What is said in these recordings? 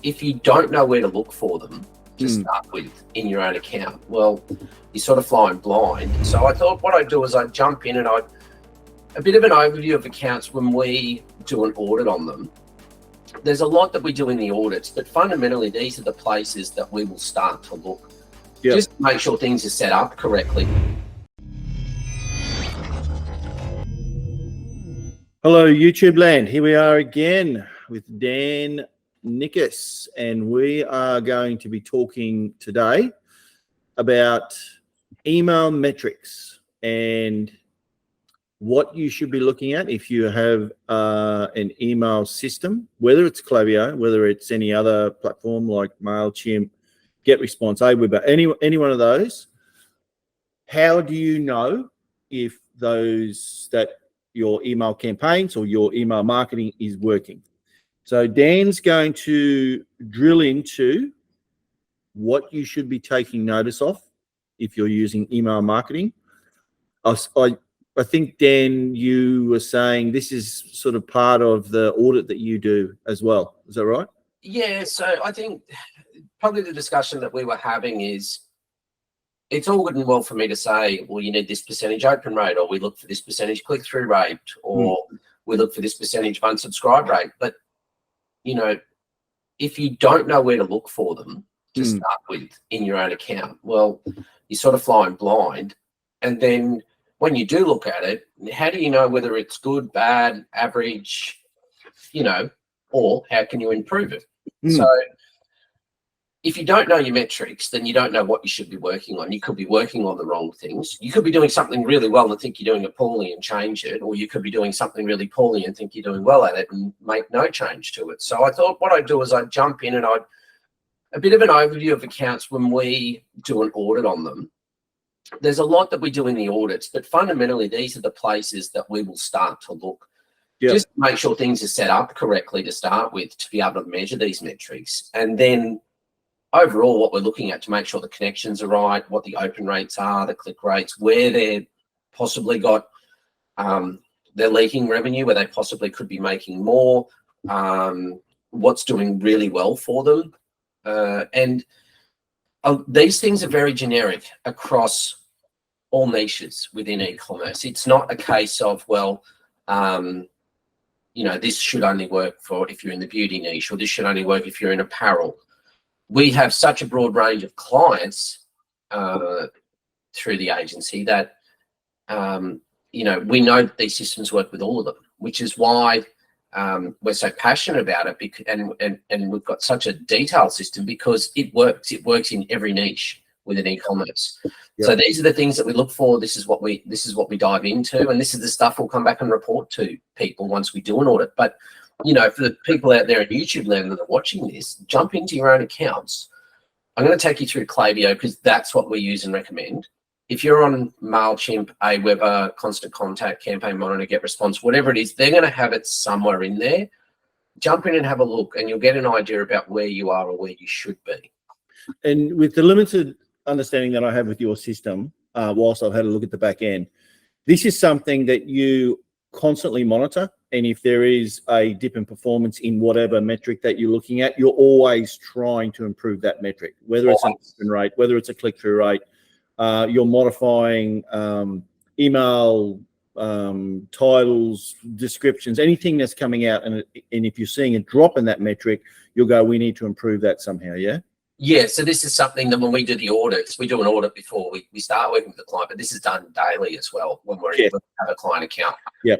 if you don't know where to look for them to start with in your own account, well, you're sort of flying blind. So I thought what I'd do is I'd jump in and I'd a bit of an overview of accounts when we do an audit on them. There's a lot that we do in the audits, but fundamentally these are the places that we will start to look. Just to make sure things are set up correctly. Hello, YouTube land. Here we are again with Dan Nickus, and we are going to be talking today about email metrics and what you should be looking at if you have an email system, whether it's Klaviyo, whether it's any other platform like MailChimp, GetResponse, Aweber, any one of those. How do you know if that your email campaigns or your email marketing is working? So Dan's going to drill into what you should be taking notice of if you're using email marketing. I think, Dan, you were saying this is sort of part of the audit that you do as well. Is that right? Yeah, so I think probably the discussion that we were having is it's all good and well for me to say, well, you need this percentage open rate, or we look for this percentage click-through rate, or we look for this percentage of unsubscribe rate. But, you know, if you don't know where to look for them to start with in your own account, well, you're sort of flying blind. And then when you do look at it, how do you know whether it's good, bad, average, you know, or how can you improve it? So if you don't know your metrics, then you don't know what you should be working on. You could be working on the wrong things. You could be doing something really well and think you're doing it poorly and change it, or you could be doing something really poorly and think you're doing well at it and make no change to it. So I thought what I'd do is I'd jump in and I'd a bit of an overview of accounts when we do an audit on them. There's a lot that we do in the audits, but fundamentally these are the places that we will start to look. Just to make sure things are set up correctly to start with, to be able to measure these metrics. And then overall what we're looking at to make sure the connections are right, what the open rates are, the click rates, where they're possibly got, they're leaking revenue, where they possibly could be making more, what's doing really well for them. These things are very generic across all niches within e-commerce. It's not a case of, well, you know, this should only work for if you're in the beauty niche, or this should only work if you're in apparel. We have such a broad range of clients through the agency that, you know, we know that these systems work with all of them, which is why we're so passionate about it, and we've got such a detailed system because it works. It works in every niche within e-commerce. So these are the things that we look for. This is what we dive into, and this is the stuff we'll come back and report to people once we do an audit. But you know, for the people out there in YouTube land that are watching this, jump into your own accounts. I'm going to take you through Klaviyo because that's what we use and recommend. If you're on MailChimp, Aweber, Constant Contact, Campaign Monitor, GetResponse, whatever it is, they're going to have it somewhere in there. Jump in and have a look, and you'll get an idea about where you are or where you should be. And with the limited understanding that I have with your system, whilst I've had a look at the back end, this is something that you constantly monitor. And if there is a dip in performance in whatever metric that you're looking at, you're always trying to improve that metric, whether it's an open rate, whether it's a click-through rate. You're modifying email titles, descriptions, anything that's coming out. And if you're seeing a drop in that metric, you'll go, we need to improve that somehow, yeah? Yeah, so this is something that when we do the audits, we do an audit before we start working with the client, but this is done daily as well when we have a client account. Yeah.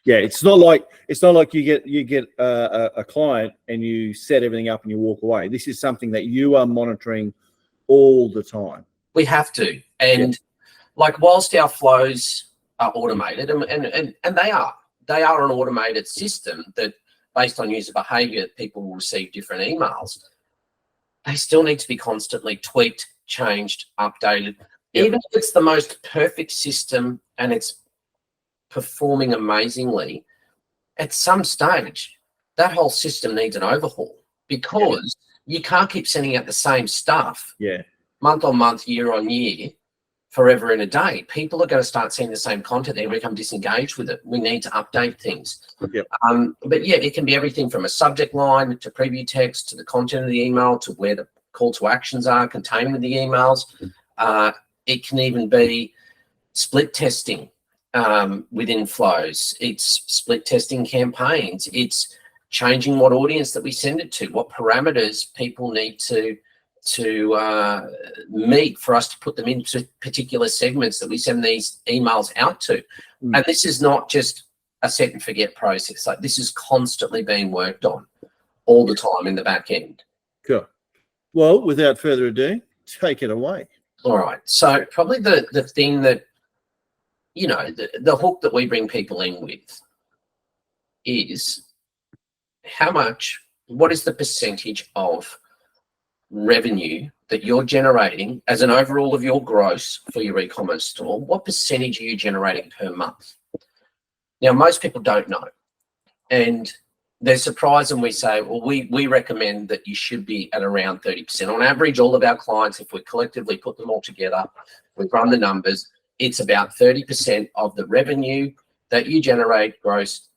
Yeah, it's not like you get a client and you set everything up and you walk away. This is something that you are monitoring all the time. We have to, and like whilst our flows are automated, and they are an automated system that based on user behavior, people will receive different emails. They still need to be constantly tweaked, changed, updated. Even if it's the most perfect system and it's performing amazingly, at some stage, that whole system needs an overhaul because you can't keep sending out the same stuff month on month, year on year forever and a day. People are going to start seeing the same content. They become disengaged with it. We need to update things. Yep. But yeah, it can be everything from a subject line to preview text to the content of the email to where the call to actions are contained with the emails. It can even be split testing within flows. It's split testing campaigns. It's changing what audience that we send it to, what parameters people need to meet for us to put them into particular segments that we send these emails out to. And this is not just a set and forget process. Like, this is constantly being worked on all the time in the back end. Cool. Well, without further ado, take it away. All right. So probably the thing that, you know, the hook that we bring people in with is what is the percentage of revenue that you're generating as an overall of your gross for your e-commerce store? What percentage are you generating per month? Now, most people don't know, and they're surprised when we say, well, we recommend that you should be at around 30%. On average, all of our clients, if we collectively put them all together, we run the numbers, it's about 30% of the revenue that you generate gross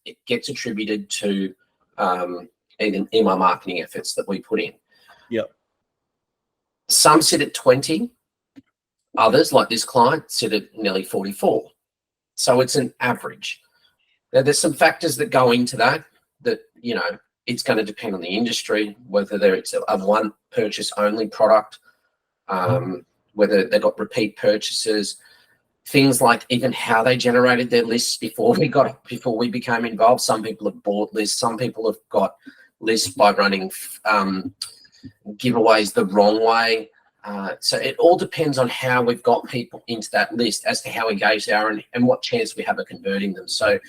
it gets attributed to email marketing efforts that we put in. Yep. Some sit at 20, others, like this client, sit at nearly 44. So it's an average. Now, there's some factors that go into that, you know, it's going to depend on the industry, whether it's a one purchase only product, whether they've got repeat purchases, things like even how they generated their lists before we became involved. Some people have bought lists. Some people have got lists by running giveaways the wrong way. So it all depends on how we've got people into that list as to how engaged they are and what chance we have of converting them. So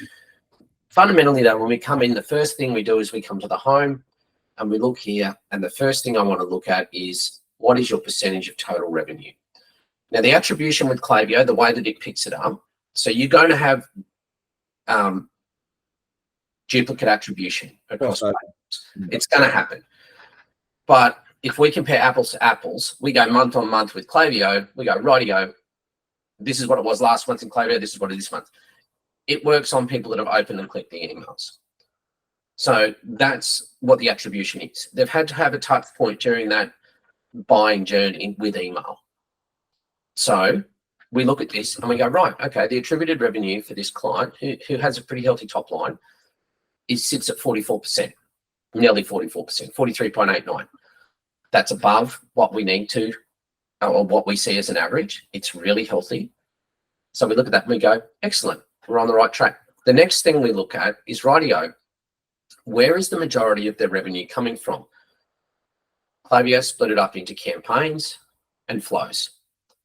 fundamentally, though, when we come in, the first thing we do is we come to the home and we look here. And the first thing I want to look at is, what is your percentage of total revenue? Now, the attribution with Klaviyo, the way that it picks it up, so you're going to have duplicate attribution across platforms. It's going to happen. But if we compare apples to apples, we go month on month with Klaviyo, we go, rightio, this is what it was last month in Klaviyo, this is what it is this month. It works on people that have opened and clicked the emails. So that's what the attribution is. They've had to have a touch point during that buying journey with email. So we look at this and we go, right, okay, the attributed revenue for this client who has a pretty healthy top line sits at 44%, nearly 44%, 43.89. That's above what we need to, or what we see as an average. It's really healthy. So we look at that and we go, excellent, we're on the right track. The next thing we look at is, rightio, where is the majority of their revenue coming from? Klaviyo split it up into campaigns and flows.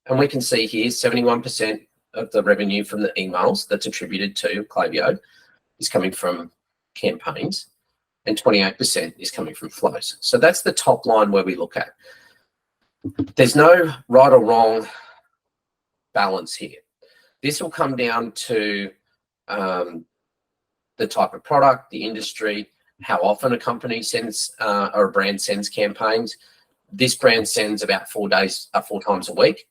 And we can see here 71% of the revenue from the emails that's attributed to Klaviyo is coming from campaigns, and 28% is coming from flows. So that's the top line where we look at. There's no right or wrong balance here. This will come down to the type of product, the industry, how often a company sends or a brand sends campaigns. This brand sends about 4 times a week.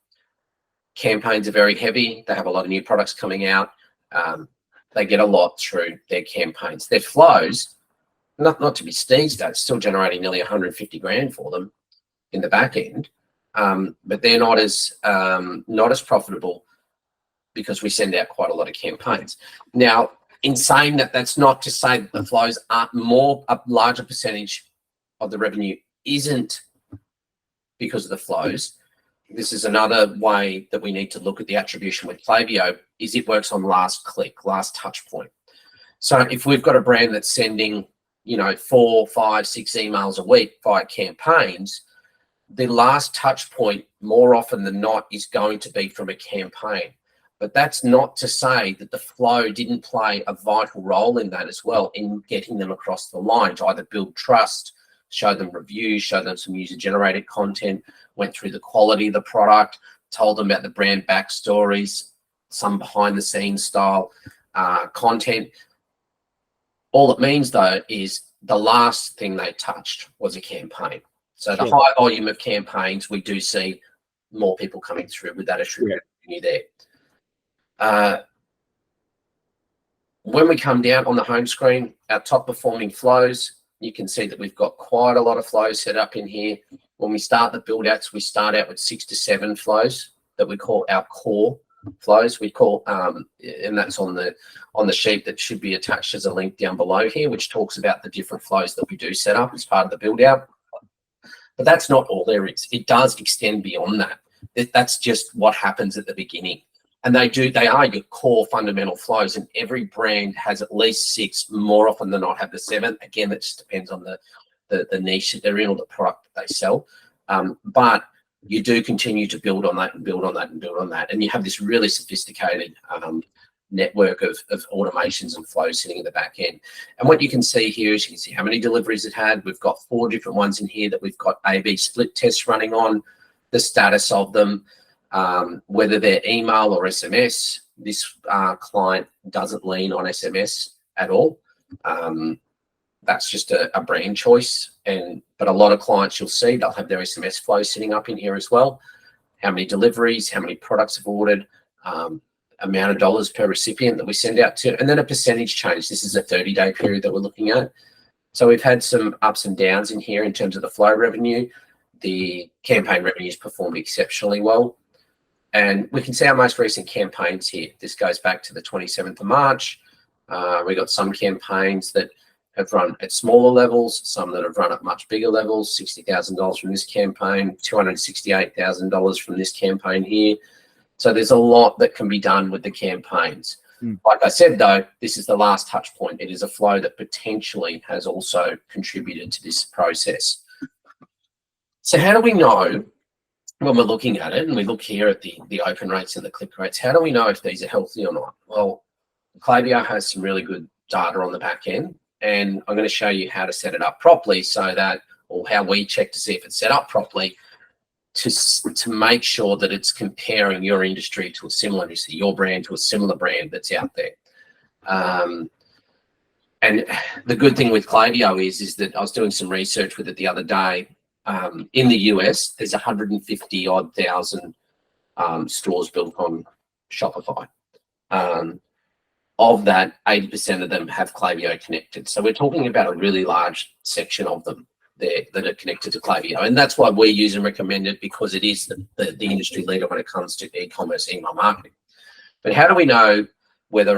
Campaigns are very heavy. They have a lot of new products coming out. They get a lot through their campaigns. Their flows, not to be sneezed at, still generating nearly 150 grand for them in the back end, but they're not as profitable because we send out quite a lot of campaigns. Now, in saying that, that's not to say that the flows aren't a larger percentage of the revenue isn't because of the flows. This is another way that we need to look at the attribution with Klaviyo, is it works on last click, last touch point. So if we've got a brand that's sending, 4, 5, 6 emails a week via campaigns, the last touch point more often than not is going to be from a campaign. But that's not to say that the flow didn't play a vital role in that as well, in getting them across the line to either build trust, show them reviews, show them some user-generated content, went through the quality of the product, told them about the brand backstories, some behind-the-scenes style content. All it means, though, is the last thing they touched was a campaign. So the high volume of campaigns, we do see more people coming through with that assured Yeah. revenue there. When we come down on the home screen, our top performing flows, you can see that we've got quite a lot of flows set up in here. When we start the build outs, we start out with 6 to 7 flows that we call our core flows. We call, and that's on the sheet that should be attached as a link down below here, which talks about the different flows that we do set up as part of the build out. But that's not all there is. It does extend beyond that. That's just what happens at the beginning. And they are your core fundamental flows, and every brand has at least 6, more often than not have the 7. Again, that just depends on the niche that they're in or the product that they sell. But you do continue to build on that and build on that and build on that. And you have this really sophisticated network of automations and flows sitting in the back end. And what you can see here is you can see how many deliveries it had. We've got 4 different ones in here that we've got A/B split tests running on, the status of them, whether they're email or SMS. This client doesn't lean on SMS at all. That's just a brand choice. But a lot of clients you'll see, they'll have their SMS flow sitting up in here as well. How many deliveries, how many products have ordered, amount of dollars per recipient that we send out to, and then a percentage change. This is a 30-day period that we're looking at. So we've had some ups and downs in here in terms of the flow revenue. The campaign revenues performed exceptionally well. And we can see our most recent campaigns here. This goes back to the 27th of March. We got some campaigns that have run at smaller levels, some that have run at much bigger levels, $60,000 from this campaign, $268,000 from this campaign here. So there's a lot that can be done with the campaigns. Like I said, though, this is the last touch point. It is a flow that potentially has also contributed to this process. So how do we know when we're looking at it, and we look here at the open rates and the click rates, how do we know if these are healthy or not? Well, Klaviyo has some really good data on the back end, and I'm going to show you how to set it up properly so that, or how we check to see if it's set up properly to make sure that it's comparing your industry to a similar industry, your brand to a similar brand that's out there. And the good thing with Klaviyo is that I was doing some research with it the other day. In the US, there's 150 odd thousand stores built on Shopify. Of that, 80% of them have Klaviyo connected. So we're talking about a really large section of them there that are connected to Klaviyo. And that's why we use and recommend it, because it is the industry leader when it comes to e-commerce, email marketing. But how do we know whether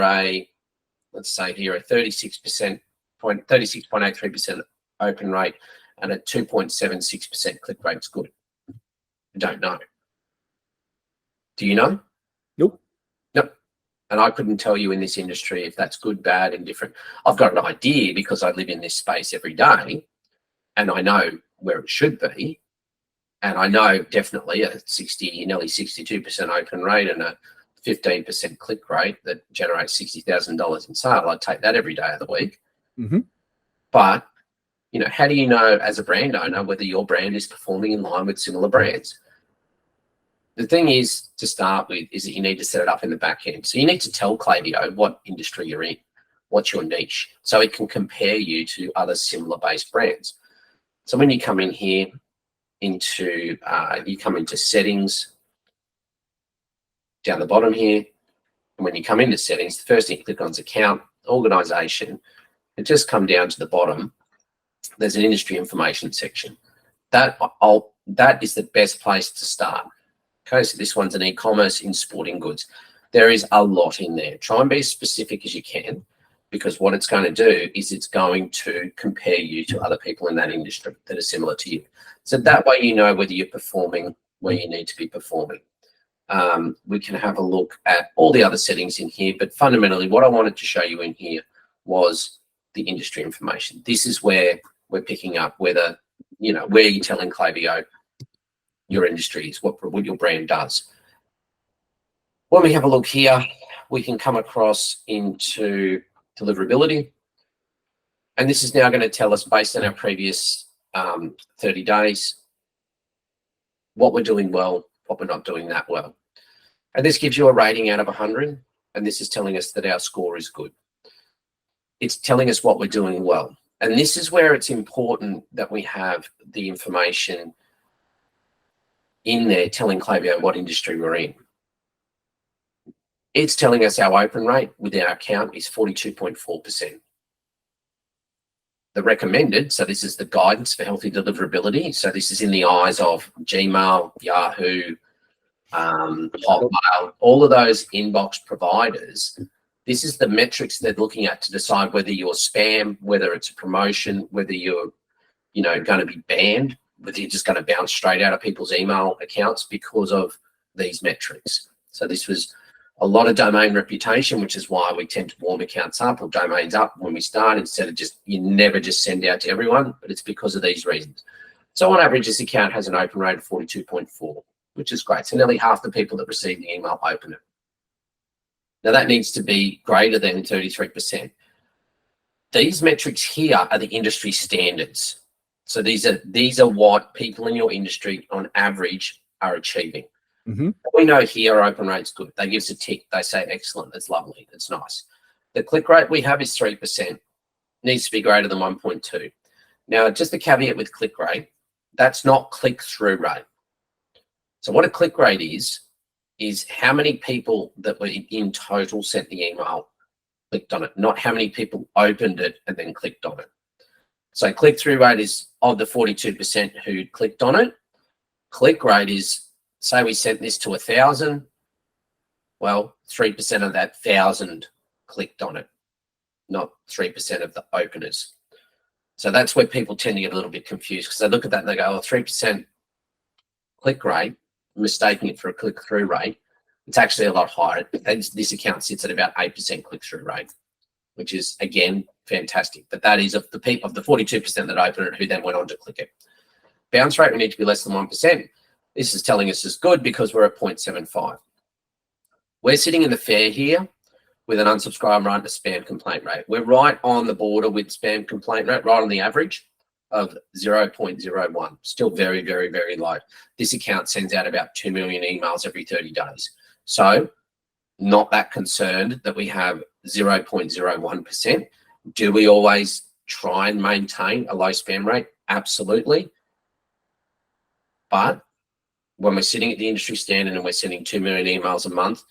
let's say here, a 36.83% open rate and a 2.76% click rate is good? I don't know. Do you know? Nope. Nope. And I couldn't tell you in this industry if that's good, bad, and different. I've got an idea because I live in this space every day, and I know where it should be. And I know definitely a nearly 62% open rate and a 15% click rate that generates $60,000 in sale. I'd take that every day of the week. Mm-hmm. But how do you know as a brand owner whether your brand is performing in line with similar brands? The thing is, to start with, is that you need to set it up in the back end. So you need to tell Klaviyo what industry you're in, what's your niche, so it can compare you to other similar based brands. So when you come in here into settings down the bottom here, and when you come into settings, the first thing you click on is account, organization. And just come down to the bottom, there's an industry information section. That is the best place to start. Okay, so this one's an e-commerce in sporting goods. There is a lot in there. Try and be as specific as you can, because what it's going to do is it's going to compare you to other people in that industry that are similar to you. So that way you know whether you're performing where you need to be performing. We can have a look at all the other settings in here, but fundamentally what I wanted to show you in here was the industry information. This is where we're picking up whether, where you're telling Klaviyo your industry is, what your brand does. When we have a look here, we can come across into deliverability. And this is now going to tell us, based on our previous 30 days, what we're doing well, what we're not doing that well. And this gives you a rating out of 100. And this is telling us that our score is good. It's telling us what we're doing well. And this is where it's important that we have the information in there telling Klaviyo what industry we're in. It's telling us our open rate with our account is 42.4%. The recommended, so this is the guidance for healthy deliverability. So this is in the eyes of Gmail, Yahoo, Hotmail, all of those inbox providers. This is the metrics they're looking at to decide whether you're spam, whether it's a promotion, whether you're, going to be banned, whether you're just going to bounce straight out of people's email accounts because of these metrics. So this was a lot of domain reputation, which is why we tend to warm accounts up or domains up when we start, instead of you never just send out to everyone, but it's because of these reasons. So on average, this account has an open rate of 42.4, which is great. So nearly half the people that receive the email open it. Now that needs to be greater than 33%. These metrics here are the industry standards. So these are what people in your industry on average are achieving. Mm-hmm. We know here open rate's good. They give us a tick. They say excellent. That's lovely. That's nice. The click rate we have is 3%. Needs to be greater than 1.2. Now, just a caveat with click rate, that's not click-through rate. So what a click rate is how many people that were in total sent the email clicked on it, not how many people opened it and then clicked on it. So click-through rate is of the 42% who clicked on it. Click rate is, say we sent this to 1,000, well, 3% of that 1,000 clicked on it, not 3% of the openers. So that's where people tend to get a little bit confused, because they look at that and they go, oh, 3% click rate, mistaking it for a click-through rate. It's actually a lot higher. This account sits at about 8% click-through rate, which is, again, fantastic. But that is of the 42% that opened it who then went on to click it. Bounce rate, we need to be less than 1%. This is telling us it's good because we're at 0.75. We're sitting in the fair here with an unsubscribe rate and a spam complaint rate. We're right on the border with spam complaint rate, right on the average of 0.01. Still very, very, very low. This account sends out about 2 million emails every 30 days. So not that concerned that we have 0.01%. Do we always try and maintain a low spam rate? Absolutely. But when we're sitting at the industry standard and we're sending 2 million emails a month,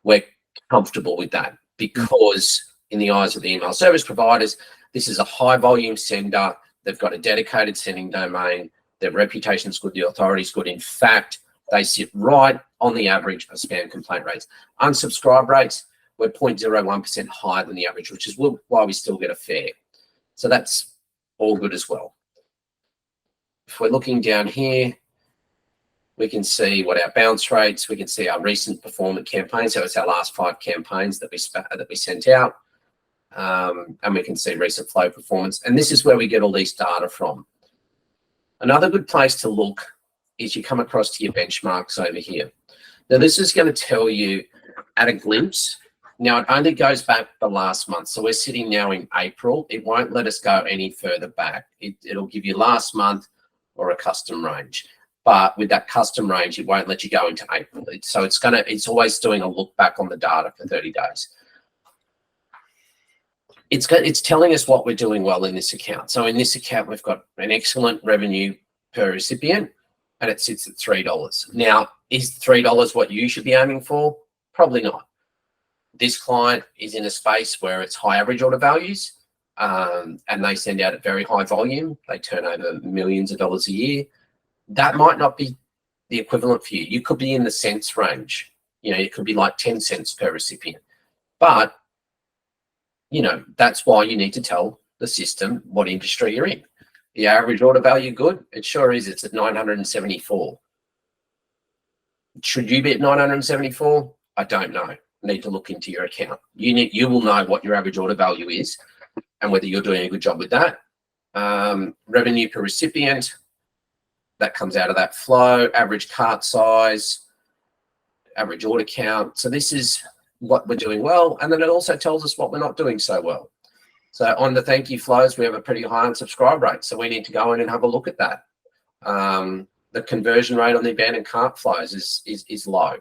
we're comfortable with that, because in the eyes of the email service providers, this is a high volume sender. They've got a dedicated sending domain. Their reputation's good. The authority's good. In fact, they sit right on the average of spam complaint rates. Unsubscribe rates, we're 0.01% higher than the average, which is why we still get a fair. So that's all good as well. If we're looking down here, we can see what our bounce rates, we can see our recent performance campaigns. So it's our last 5 campaigns that we sent out. And we can see recent flow performance. And this is where we get all these data from. Another good place to look is you come across to your benchmarks over here. Now, this is going to tell you at a glimpse. Now, it only goes back the last month. So we're sitting now in April. It won't let us go any further back. It'll give you last month or a custom range. But with that custom range, it won't let you go into April. So it's always doing a look back on the data for 30 days. It's telling us what we're doing well in this account. So in this account, we've got an excellent revenue per recipient, and it sits at $3. Now, is $3 what you should be aiming for? Probably not. This client is in a space where it's high average order values, and they send out at very high volume. They turn over millions of dollars a year. That might not be the equivalent for you. You could be in the cents range. It could be like 10 cents per recipient. But, that's why you need to tell the system what industry you're in. The average order value good? It sure is. It's at 974. Should you be at 974? I don't know. Need to look into your account. You will know what your average order value is and whether you're doing a good job with that. Revenue per recipient, that comes out of that flow. Average cart size, average order count. So this is what we're doing well, and then it also tells us what we're not doing so well. So on the thank you flows, we have a pretty high unsubscribe rate, so we need to go in and have a look at that. The conversion rate on the abandoned cart flows is low.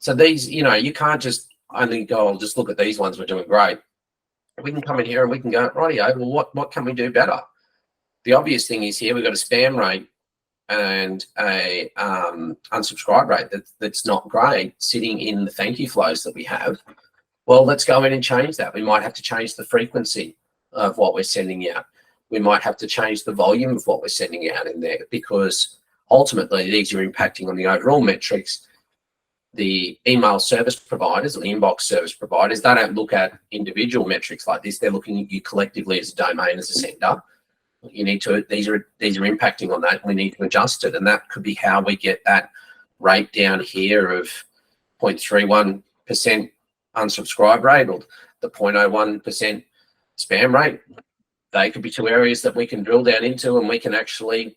So these, you can't just only go, I'll just look at these ones, we're doing great. We can come in here and we can go, rightio, well, what can we do better? The obvious thing is here we've got a spam rate and a unsubscribe rate that's not great sitting in the thank you flows that we have, well, let's go in and change that. We might have to change the frequency of what we're sending out. We might have to change the volume of what we're sending out in there, because ultimately these are impacting on the overall metrics. The email service providers, or the inbox service providers, they don't look at individual metrics like this. They're looking at you collectively as a domain, as a sender. You need to, these are impacting on that. We need to adjust it. And that could be how we get that rate down here of 0.31% unsubscribe rate, or the 0.01% spam rate. They could be two areas that we can drill down into, and we can actually,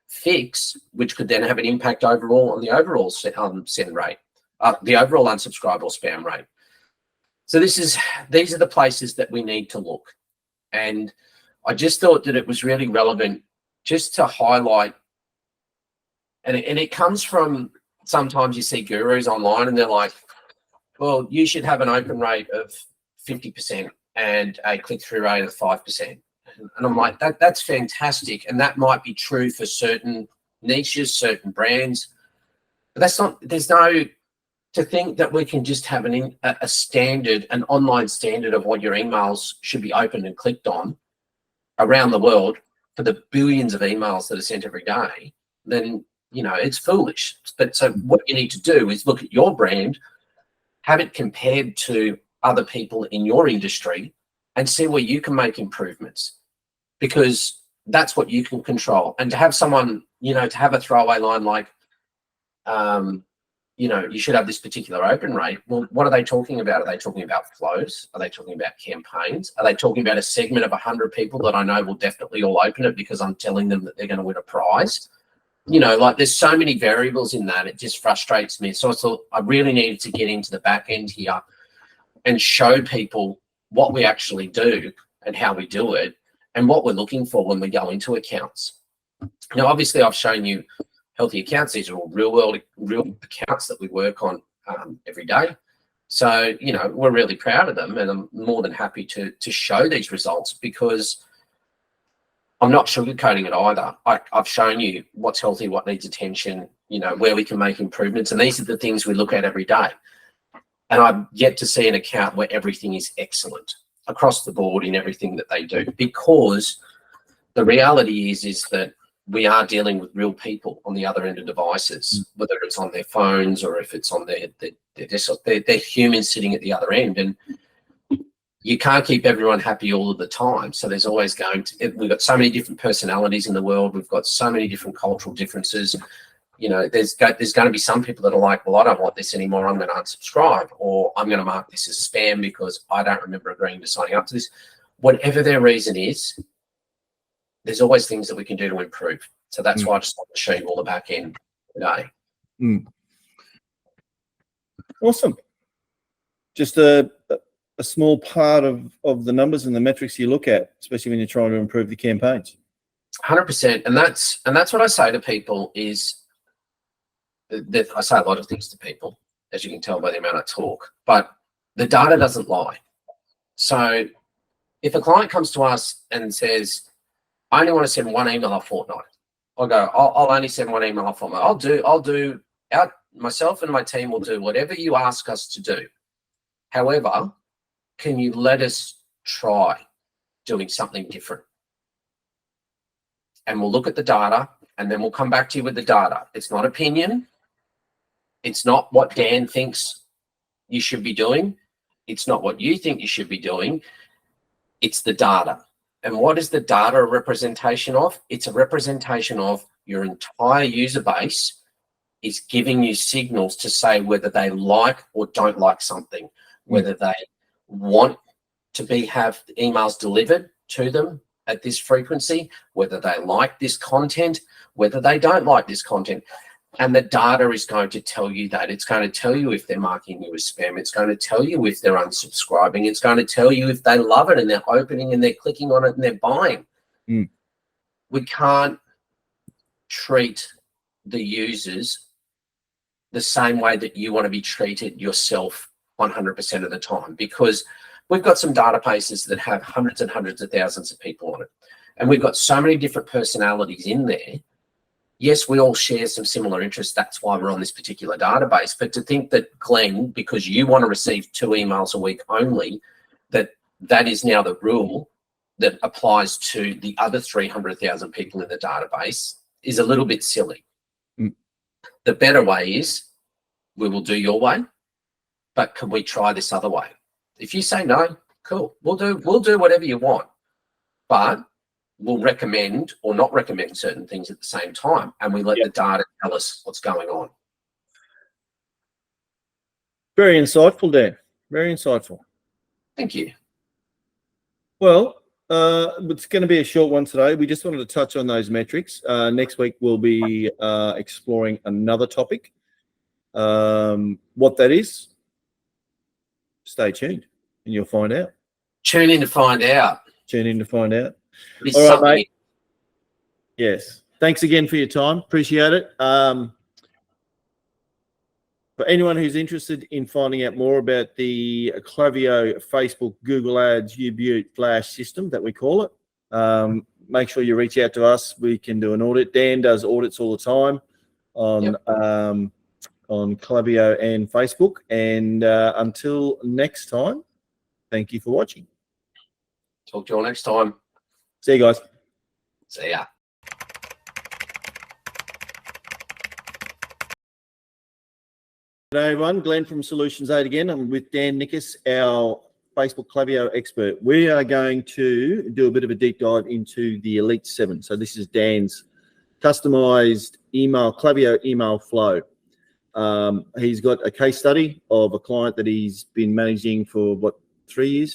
fix, which could then have an impact overall on the overall send rate, the overall unsubscribe or spam rate. So these are the places that we need to look. And I just thought that it was really relevant just to highlight, and it comes from, sometimes you see gurus online and they're like, well, you should have an open rate of 50% and a click-through rate of 5%. And I'm like, that's fantastic. And that might be true for certain niches, certain brands. But that's not, there's no, to think that we can just have a standard, an online standard of what your emails should be opened and clicked on around the world for the billions of emails that are sent every day, then, it's foolish. But so what you need to do is look at your brand, have it compared to other people in your industry, and see where you can make improvements, because that's what you can control. And to have someone, to have a throwaway line like, you should have this particular open rate. Well, what are they talking about? Are they talking about flows? Are they talking about campaigns? Are they talking about a segment of 100 people that I know will definitely all open it because I'm telling them that they're going to win a prize? Like there's so many variables in that. It just frustrates me. So I thought I really needed to get into the back end here and show people what we actually do and how we do it and what we're looking for when we go into accounts. Now, obviously, I've shown you healthy accounts. These are all real accounts that we work on every day. So, we're really proud of them, and I'm more than happy to show these results, because I'm not sugarcoating it either. I've shown you what's healthy, what needs attention, where we can make improvements. And these are the things we look at every day. And I've yet to see an account where everything is excellent across the board in everything that they do, because the reality is that we are dealing with real people on the other end of devices, whether it's on their phones or if it's on their desktop. They're humans sitting at the other end, and you can't keep everyone happy all of the time. So there's always we've got so many different personalities in the world. We've got so many different cultural differences. There's going to be some people that are like, well, I don't want this anymore. I'm going to unsubscribe, or I'm going to mark this as spam because I don't remember agreeing to signing up to this. Whatever their reason is, there's always things that we can do to improve. So that's why I just want to show you all the back end today. Awesome. Just a small part of the numbers and the metrics you look at, especially when you're trying to improve the campaigns. 100%. And that's what I say to people is that I say a lot of things to people, as you can tell by the amount I talk, but the data doesn't lie. So if a client comes to us and says, I only want to send one email a fortnight, I'll go, I'll only send one email a fortnight. Myself and my team will do whatever you ask us to do. However, can you let us try doing something different? And we'll look at the data, and then we'll come back to you with the data. It's not opinion. It's not what Dan thinks you should be doing. It's not what you think you should be doing. It's the data. And what is the data a representation of? It's a representation of your entire user base is giving you signals to say whether they like or don't like something, whether they want to have emails delivered to them at this frequency, whether they like this content, whether they don't like this content. And the data is going to tell you that. It's going to tell you if they're marking you as spam. It's going to tell you if they're unsubscribing. It's going to tell you if they love it and they're opening and they're clicking on it and they're buying. We can't treat the users the same way that you want to be treated yourself 100% of the time, because we've got some databases that have hundreds and hundreds of thousands of people on it. And we've got so many different personalities in there yes, we all share some similar interests. That's why we're on this particular database. But to think that, Glenn, because you want to receive 2 emails a week only, that is now the rule that applies to the other 300,000 people in the database is a little bit silly. The better way is we will do your way, but can we try this other way? If you say no, cool, we'll do whatever you want, but we'll recommend or not recommend certain things at the same time, and we let the data tell us what's going on. Very insightful, Dan. Very insightful. Thank you. Well, it's going to be a short one today. We just wanted to touch on those metrics. Next week, we'll be exploring another topic. What that is, stay tuned and you'll find out. Tune in to find out. Tune in to find out. It's All right, mate. Yes. Thanks again for your time. Appreciate it. For anyone who's interested in finding out more about the Klaviyo Facebook, Google Ads, Ubutte Flash system that we call it, make sure you reach out to us. We can do an audit. Dan does audits all the time on Klaviyo and Facebook. And until next time, thank you for watching. Talk to you all next time. See you guys. See ya. G'day everyone, Glenn from Solutions 8 again. I'm with Dan Nickus, our Facebook Klaviyo expert. We are going to do a bit of a deep dive into the Elite 7. So this is Dan's customized Klaviyo email flow. He's got a case study of a client that he's been managing for 3 years?